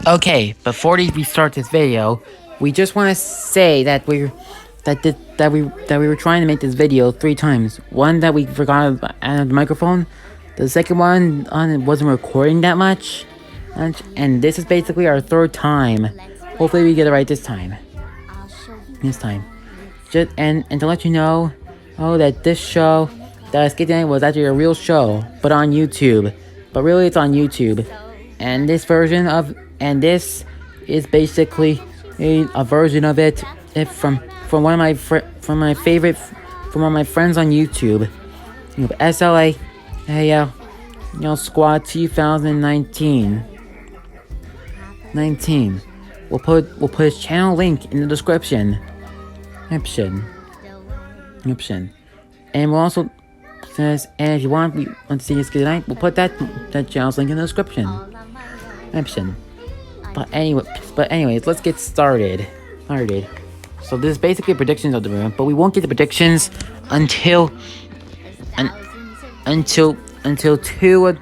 Okay, before we start this video, we just want to say that we were trying to make this video 3 times. One that we forgot the microphone. The second one wasn't recording that much, and this is basically our 3rd time. Hopefully, we get it right this time. And to let you know, that this show that I was getting was actually a real show, but on YouTube. But really, it's on YouTube. And this is basically a version of it from one of my friends on YouTube. SLA, Squad 2019. We'll put his channel link in the description. And we'll also says, and if you want to see us tonight, we'll put that channel's link in the description. But anyways, let's get started. So this is basically predictions of the room, but we won't get the predictions until 2 of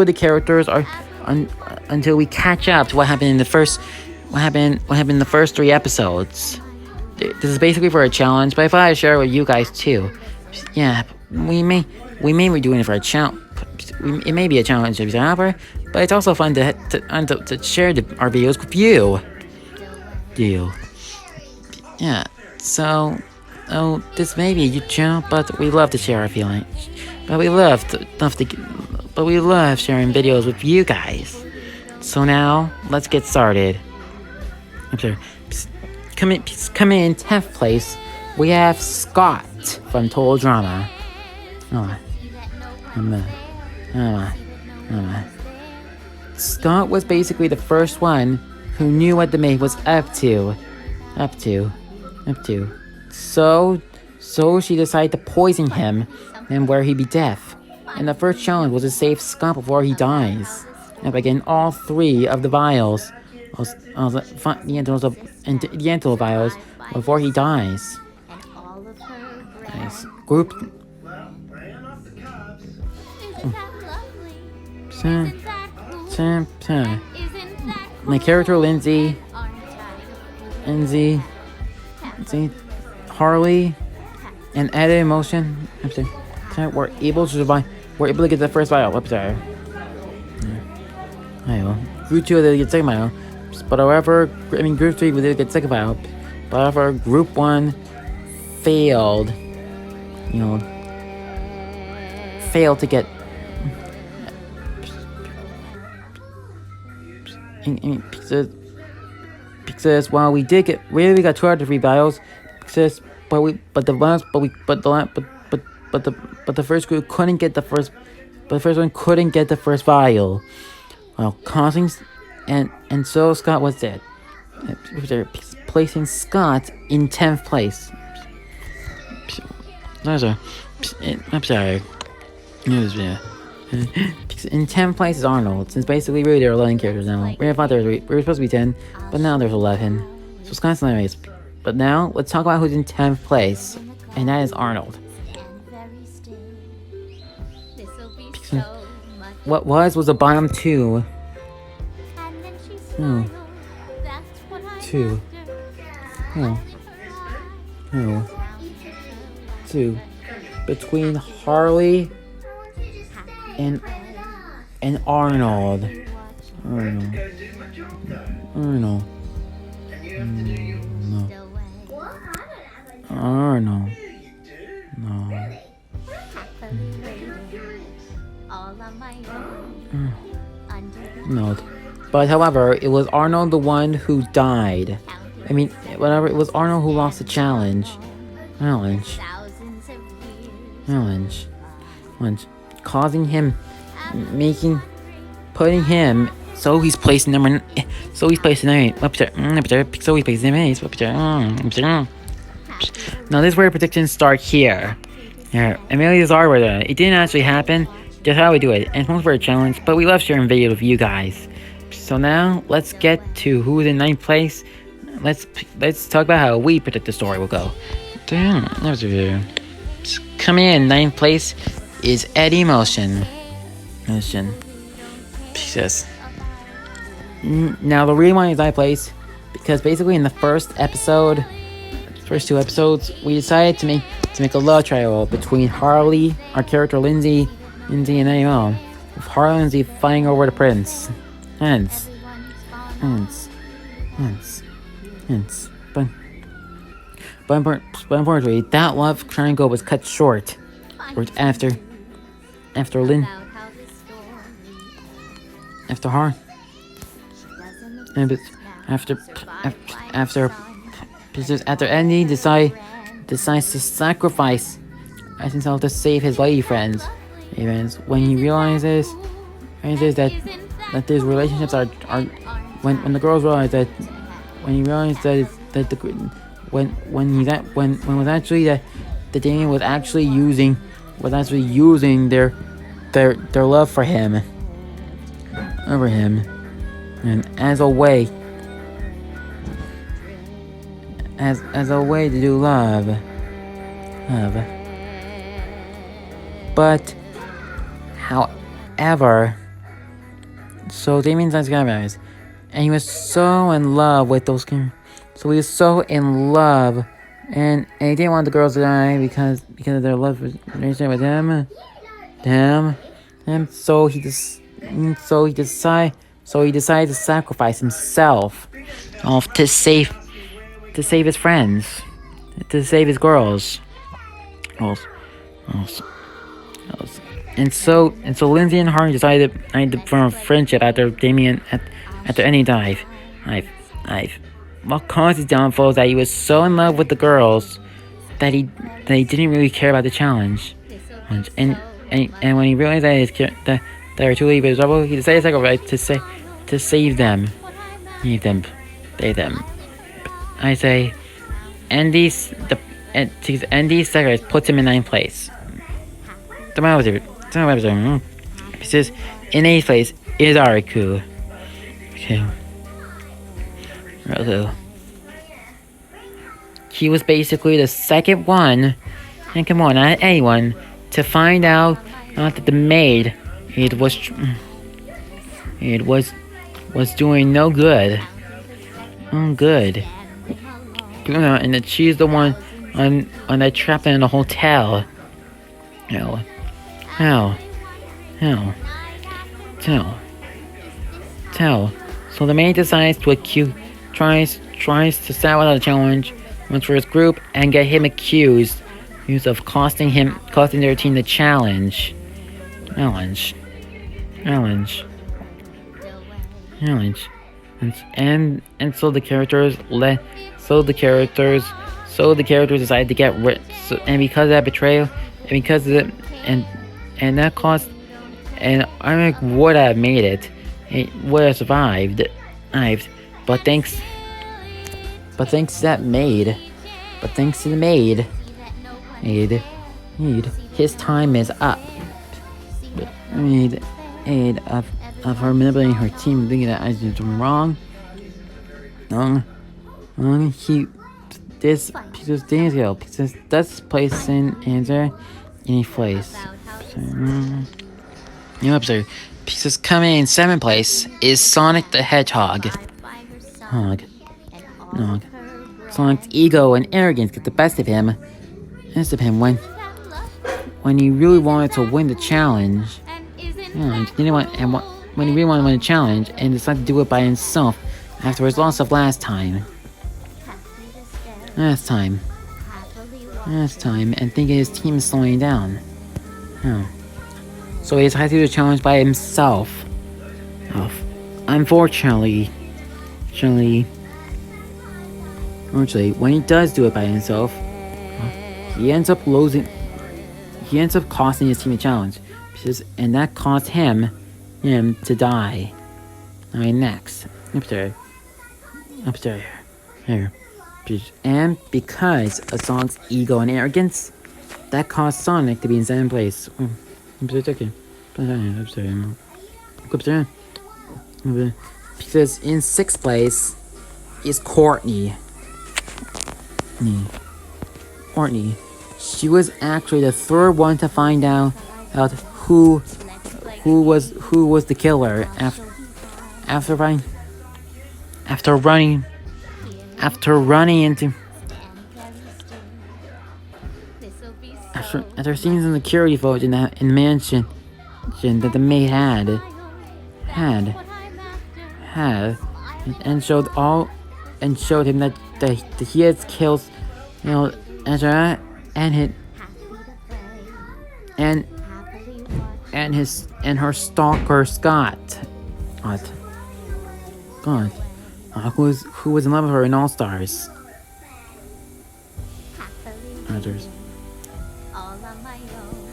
the characters are until we catch up to what happened in the first 3 episodes. This is basically for a challenge, but I thought I'd share it with you guys too. Yeah, we may be doing it for a challenge. It may be a challenge to be but it's also fun to share our videos with you. Yeah. So, this may be a YouTube channel, but we love to share our feelings. But we love sharing videos with you guys. So now, let's get started. I'm sorry. Coming in 10th place, we have Scott from Total Drama. Scott was basically the first one who knew what the maid was up to. So she decided to poison him and where he'd be deaf. And the first challenge was to save Scott before he dies. And by getting all 3 of the vials, the antidote vials before he dies. Nice. Group. My character Lindsay, Harley, and Added Emotion were able to survive. Were able to get the first vial. Group 2 they get second vial. But however, Group 3 did get second vial. But however, Group 1 failed. Failed to get. Because while we did get, we got 2 out of 3 vials. But the first group couldn't get the first. But the first one couldn't get the first vial, causing, and so Scott was dead, placing Scott in 10th place. I'm sorry. In 10th place is Arnold, since basically really there are 11 characters now. We thought we were supposed to be 10, but now there's 11. So Scott's not race. But now let's talk about who's in 10th place, and that is Arnold. What was the bottom 2? 2 between Harley and Arnold. Arnold. No. But however, it was Arnold the one who died. I mean, whatever, it was Arnold who lost the challenge. Causing him, putting him, so he's placed in 8. Now this is where predictions start here. Amelia's are it didn't actually happen, just how we do it, and it's mostly for a challenge, but we love sharing videos with you guys. So now, let's get to who's in 9th place. Let's talk about how we predict the story will go. Coming in 9th place is Eddie Motion. Jesus. Now the reason why is I place, because basically in the first two episodes, we decided to make a love triangle between Harley, our character Lindsay, and Eddie, with Harley and Lindsay fighting over the prince. Hence. But unfortunately, that love triangle was cut short. After her, and after Andy decides to sacrifice himself to save his lady friends. When he realizes that these relationships are when the girls realize that Damien was actually using their love for him over him, and as a way to do love. But however, so Damien's not guys, and he was so in love with those characters. So he was so in love, and he didn't want the girls to die because of their love relationship with him. So he decided to sacrifice himself, to save his friends, to save his girls. And so Lindsay and Harley decided to form a friendship after Andy died. What caused his downfall is that he was so in love with the girls that he didn't really care about the challenge. And when he realized that they were too late for his trouble, he decided to sacrifice to save them. Save them. I say, Andy's sacrifice puts him in 9th place. He says, in 8th place is Ariku. Okay. He was basically the second one, and come on, not anyone, to find out that the maid was doing no good. And that she's the one on that trapped in the hotel. So the maid decides to tries to sabotage the challenge once for his group and get him accused of costing their team the challenge. And so the characters decided to get rid. And because of that betrayal, and because of it, and that cost, and I would have made it. It would have survived. But thanks to the maid, his time is up. Of her manipulating her team, thinking that I did wrong. That's place in answer any place. New episode. Pieces coming in 7th place is Sonic the Hedgehog. Sonic's ego and arrogance get the best of him. When he really wanted to win the challenge. When he really wanted to win the challenge and decided to do it by himself after his loss of last time, and thinking his team is slowing down. So he decided to do the challenge by himself. Unfortunately, when he does do it by himself, he ends up losing. He ends up costing his team a challenge, and that caused him to die. Alright, next. Up there. Here. And because of Sonic's ego and arrogance, that caused Sonic to be in 7th place. Because in 6th place is Courtney. She was actually the third one to find out out who was the killer after running after running after running into after seeing some security footage in the mansion that the maid had and showed him that he had killed, you know, Ezra and her stalker Scott. God, who was in love with her in All Stars. Others.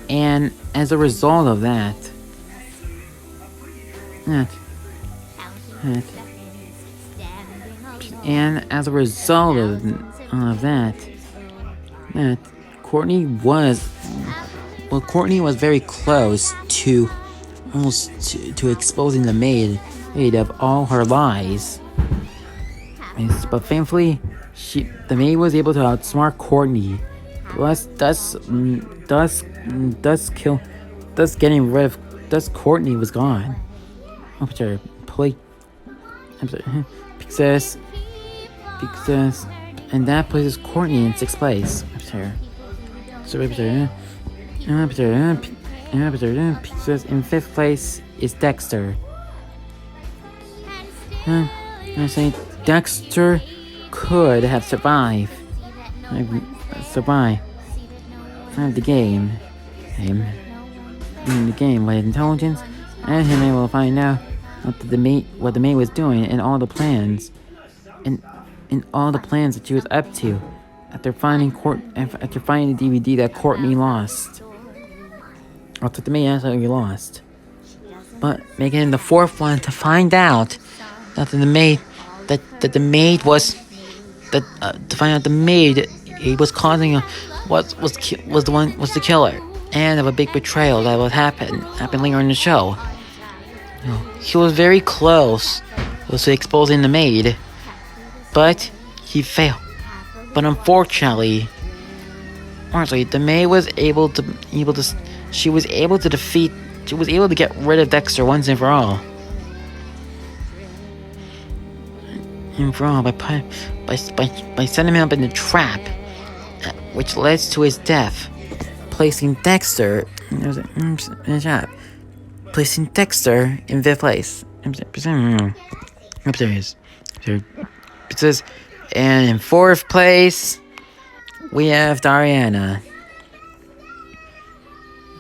And as a result of that, and as a result of that, Courtney was very close to to exposing the maid of all her lies. But thankfully, the maid was able to outsmart Courtney, thus Courtney was gone. Because and that places Courtney in 6th place. In 5th place is Dexter. I say Dexter could have survived the game. In the game with intelligence, and him able to find out what the maid was doing and all the plans, and all the plans that she was up to after finding the DVD that Courtney lost. After the maid absolutely lost, but making him the 4th one to find out that the maid was causing was the killer, and of a big betrayal that would happen later in the show. He was very close to exposing the maid, but he failed. But unfortunately, the maid was able to get rid of Dexter once and for all. By setting him up in a trap, which led to his death, placing Dexter in a trap, placing Dexter in 5th place. And in 4th place, we have Dariana.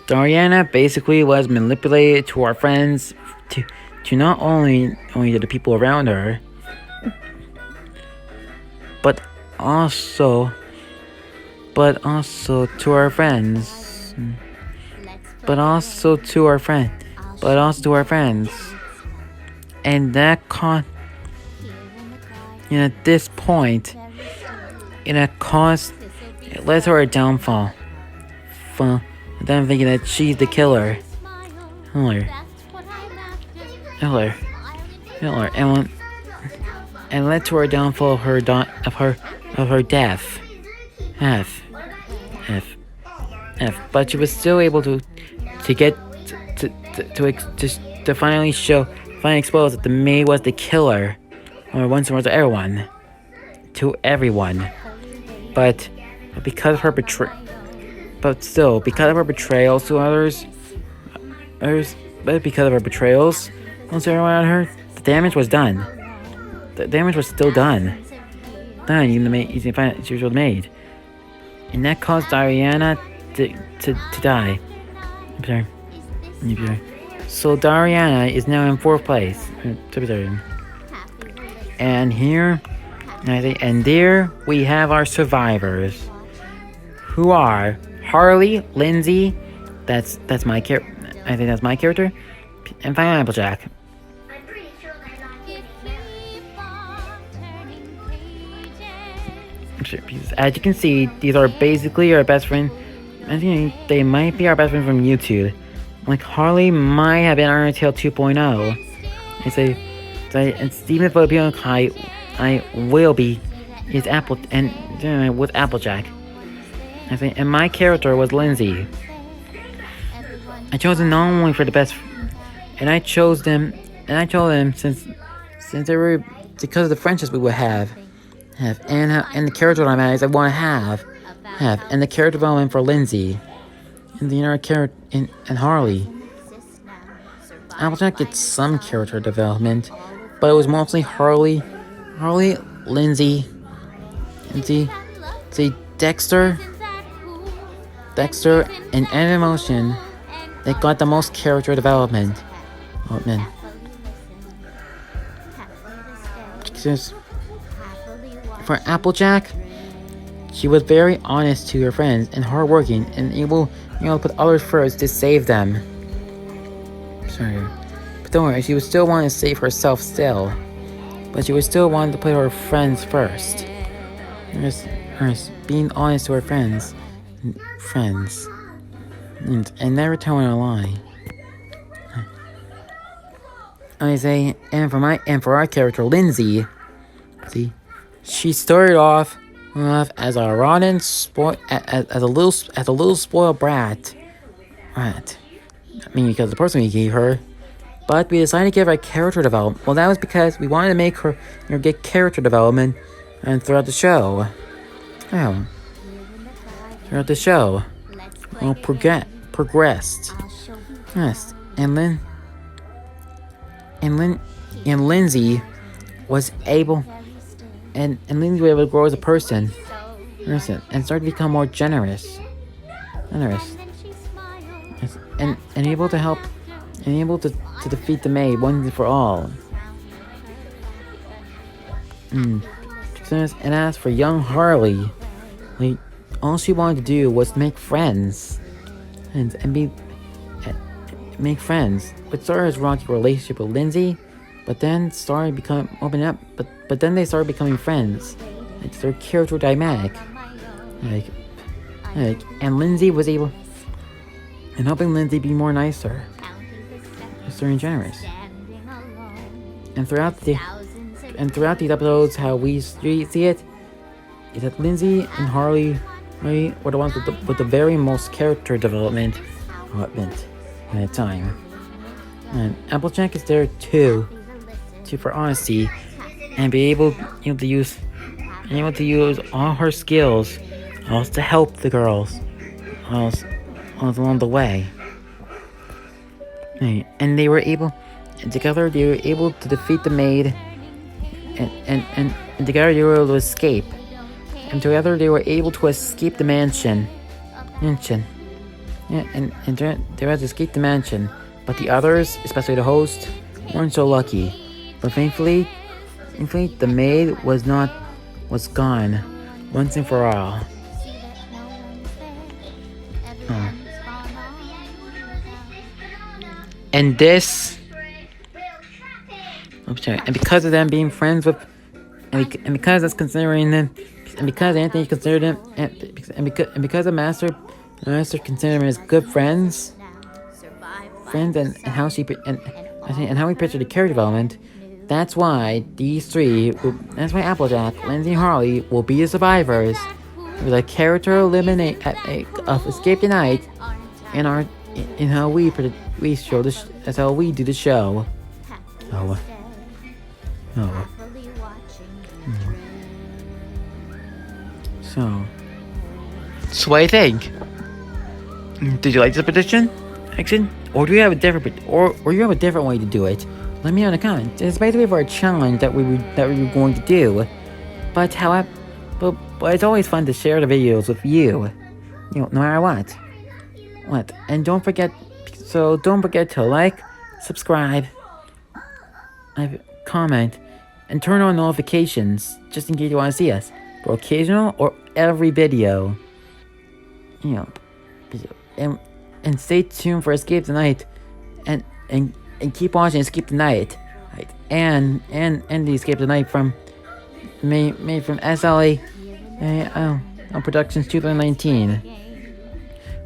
Dariana basically was manipulated to our friends, to not only to the people around her, but also to our friends. And that at this point, it led to her downfall. Them thinking that she's the killer. Hitler. And led to her downfall of her death. But she was still able to finally expose that the maid was the killer, or once and for all to everyone. But because of her betrayal to others, because of her betrayals to everyone around her, the damage was done. The damage was still done. Even the maid, she was made, and that caused Dariana to die. I'm sorry. So Dariana is now in 4th place. And there we have our survivors, who are Harley, Lindsay, that's my character. I think that's my character, and finally Applejack. As you can see, these are basically our best friend. I think they might be our best friend from YouTube. Like Harley might have been Undertale 2.0. And Steven Filipino I will be with Applejack. And my character was Lindsay. I chose them not only for the best, and I chose them since they were because of the friendships we would have and the character dynamics I want to have and the character development for Lindsay and the inner character and Harley. Applejack gets some character development, but it was mostly Harley, Lindsay, Dexter, and Emotion that got the most character development. Oh man. Because for Applejack, she was very honest to her friends and hardworking and able, to put others first to save them. Sorry. But don't worry, she would still want to save herself still. But she would still want to put her friends first. Just being honest to her friends. And never telling a lie. I say, and for our character, Lindsay, see, she started off as a rotten as a little spoiled brat. Right. I mean, because the person we gave her. But we decided to give her character development. Well, that was because we wanted to make her get character development and throughout the show. Oh. Throughout the show. Well, progressed. Yes. And Lindsay was able and Lindsay was able to grow as a person. And started to become more generous. Yes. And able to help and able to defeat the maid once and for all. And as for young Harley, all she wanted to do was make friends, and make friends. But started as rocky relationship with Lindsay, but then started opening up. But then they started becoming friends. It's their character dynamic, and Lindsay was able, and helping Lindsay be more nicer. And generous. And throughout these episodes, how we see it is that Lindsay and Harley were the ones with the very most character development at a time. And Applejack is there too for honesty and be able to use all her skills to help the girls along the way. And they were able, and together they were able to defeat the maid, and together they were able to escape. And together they were able to escape the mansion. Yeah, and they had to escape the mansion. But the others, especially the host, weren't so lucky. But thankfully, the maid was gone once and for all. And this, and because of them being friends with, and because that's considering them, and because Anthony considered them, and because the master considered them as good friends, and how we picture the character development, that's why that's why Applejack, Lindsay, and Harley will be the survivors with a character of Escape the Night, in how we show this. That's how we do the show. So what do you think? Did you like this prediction? Action? Or do you have a different way to do it? Let me know in the comments. It's basically for a challenge that we were going to do. But it's always fun to share the videos with you. No matter what. And don't forget to like, subscribe, comment, and turn on notifications just in case you want to see us for occasional or every video. And stay tuned for Escape the Night, and keep watching Escape the Night, right? And the Escape the Night made from SLAL Productions 2019.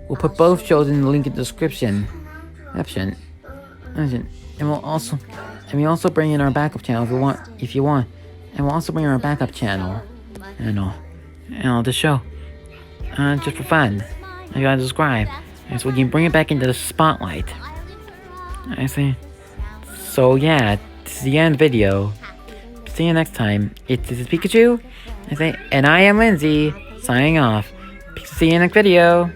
We'll put both shows in the link in the description. And we'll also bring in our backup channel if you want. And we'll also bring in our backup channel. The show. Just for fun. You gotta subscribe. And so we can bring it back into the spotlight. I see. So yeah, this is the end of the video. See you next time. This is Pikachu. I say, and I am Lindsay, signing off. See you next video.